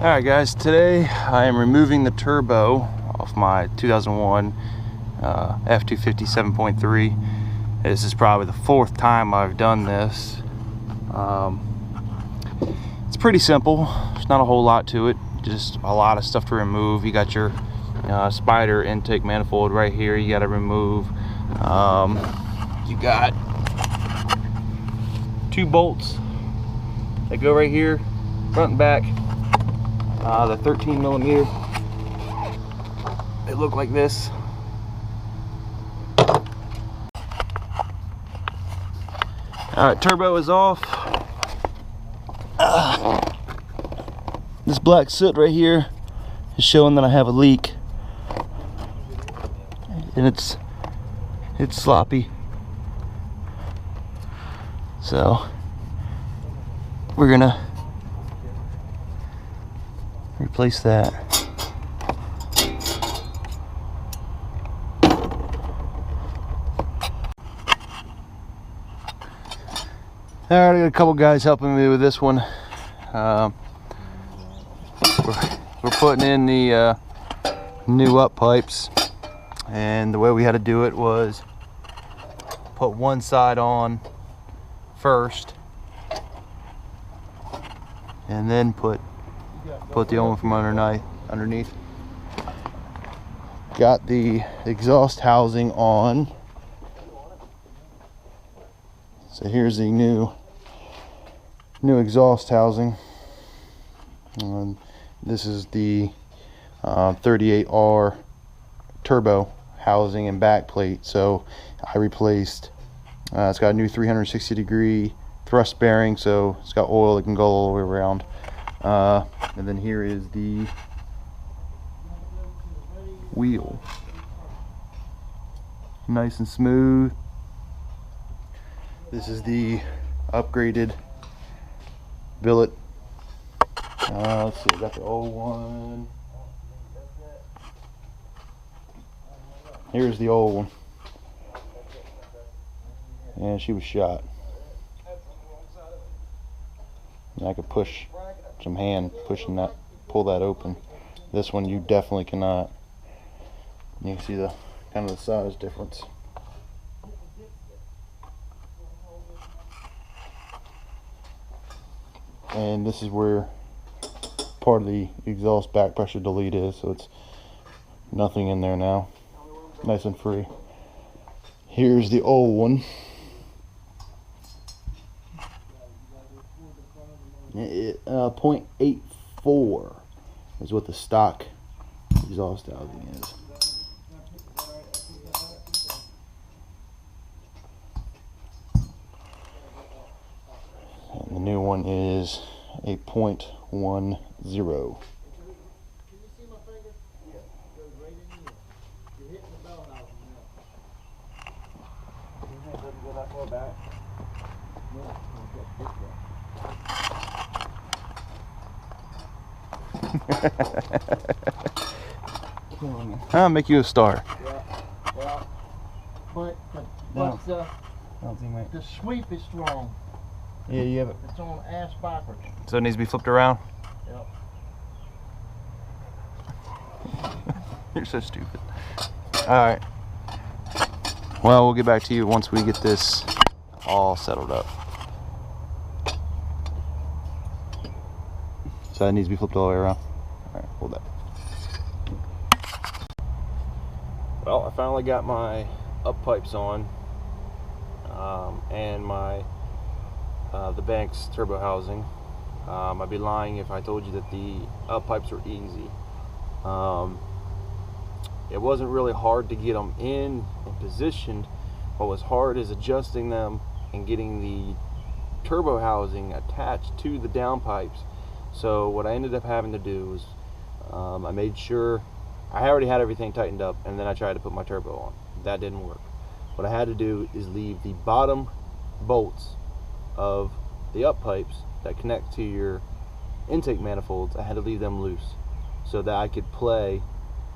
Alright guys, today I am removing the turbo off my 2001 F250 7.3. This is probably the fourth time I've done this. It's pretty simple. There's not a whole lot to it, just a lot of stuff to remove. You got your spider intake manifold right here you got to remove. You got two bolts that go right here, front and back. The 13 millimeter, they look like this. Alright, turbo is off. This black soot right here is showing that I have a leak, and it's sloppy, so we're gonna replace that. Alright, I got a couple guys helping me with this one. We're putting in the new up pipes, and the way we had to do it was put one side on first and then put the old one from underneath. Got the exhaust housing on. So here's the new exhaust housing. This is the 38R turbo housing and back plate. So I replaced. It's got a new 360-degree thrust bearing, so it's got oil that can go all the way around. And then here is the wheel, nice and smooth. This is the upgraded billet. Let's see, I got the old one. Here's the old one, and she was shot. And I could push some hand pushing that, pull that open. This one you definitely cannot. You can see the kind of the size difference. And this is where part of the exhaust back pressure delete is, so it's nothing in there now, nice and free. Here's the old one. 0.84 is what the stock exhaust housing is. And the new one is a 0.10. I'll make you a star. Yeah. But the sweep is strong. Yeah, you have it. It's on ass backwards. So it needs to be flipped around? Yep. You're so stupid. Alright. Well, we'll get back to you once we get this all settled up. So that needs to be flipped all the way around. Alright, hold that. Well, I finally got my up pipes on, and my the Banks turbo housing. I'd be lying if I told you that the up pipes were easy. It wasn't really hard to get them in and positioned. What was hard is adjusting them and getting the turbo housing attached to the downpipes. So what I ended up having to do was I made sure I already had everything tightened up, and then I tried to put my turbo on. That didn't work. What I had to do is leave the bottom bolts of the up pipes that connect to your intake manifolds. I had to leave them loose so that I could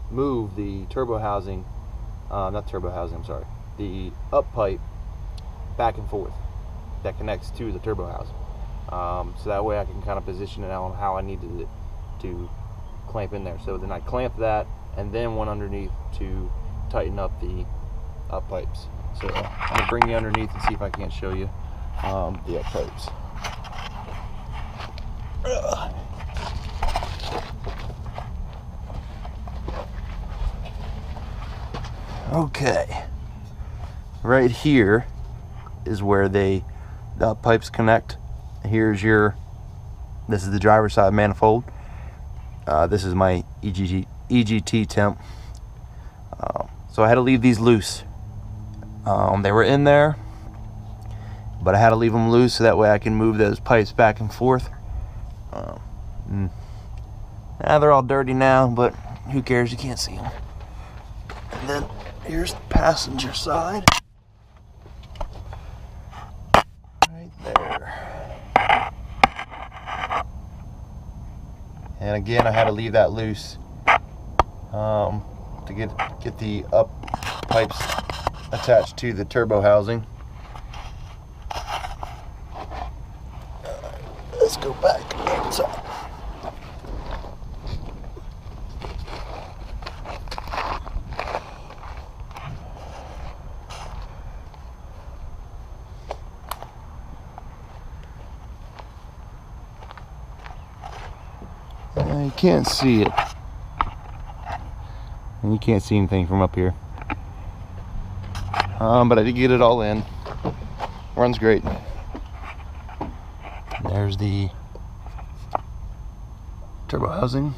move the turbo housing, not turbo housing, I'm sorry, the up pipe back and forth that connects to the turbo housing. So that way I can kind of position it on how I needed it. to clamp in there. So then I clamp that and then one underneath to tighten up the up pipes. So I'm gonna bring you underneath and see if I can't show you the up pipes. Okay, right here is where the up pipes connect. Here's this is the driver's side manifold. This is my EGT temp. So I had to leave these loose. They were in there, but I had to leave them loose so that way I can move those pipes back and forth. They're all dirty now, but who cares? You can't see them. And then here's the passenger side. Right there. And again, I had to leave that loose to get the up pipes attached to the turbo housing. Let's go back outside. You can't see it, and you can't see anything from up here, but I did get it all in. Runs great. There's the turbo housing.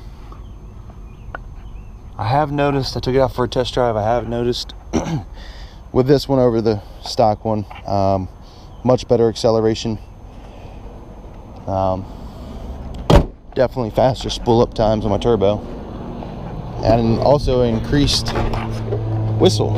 I have noticed, I took it out for a test drive, I have noticed with this one over the stock one, much better acceleration. Definitely faster spool up times on my turbo, and also increased whistle.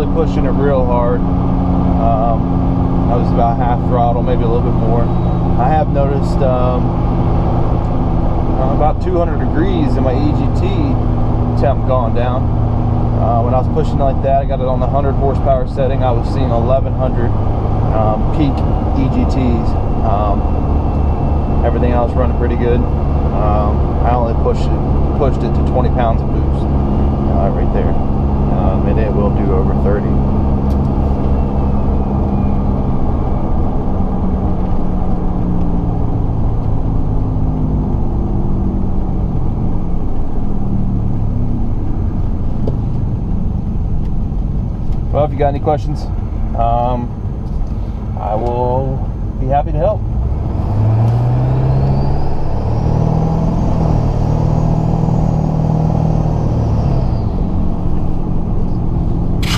really pushing it real hard. I was about half throttle, maybe a little bit more. I have noticed about 200 degrees and my EGT temp gone down. When I was pushing like that, I got it on the 100 horsepower setting. I was seeing 1100 peak EGTs. Everything else running pretty good. I only pushed it to 20 pounds of boost right there. And it will do over 30. Well, if you got any questions, I will be happy to help.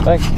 Thanks.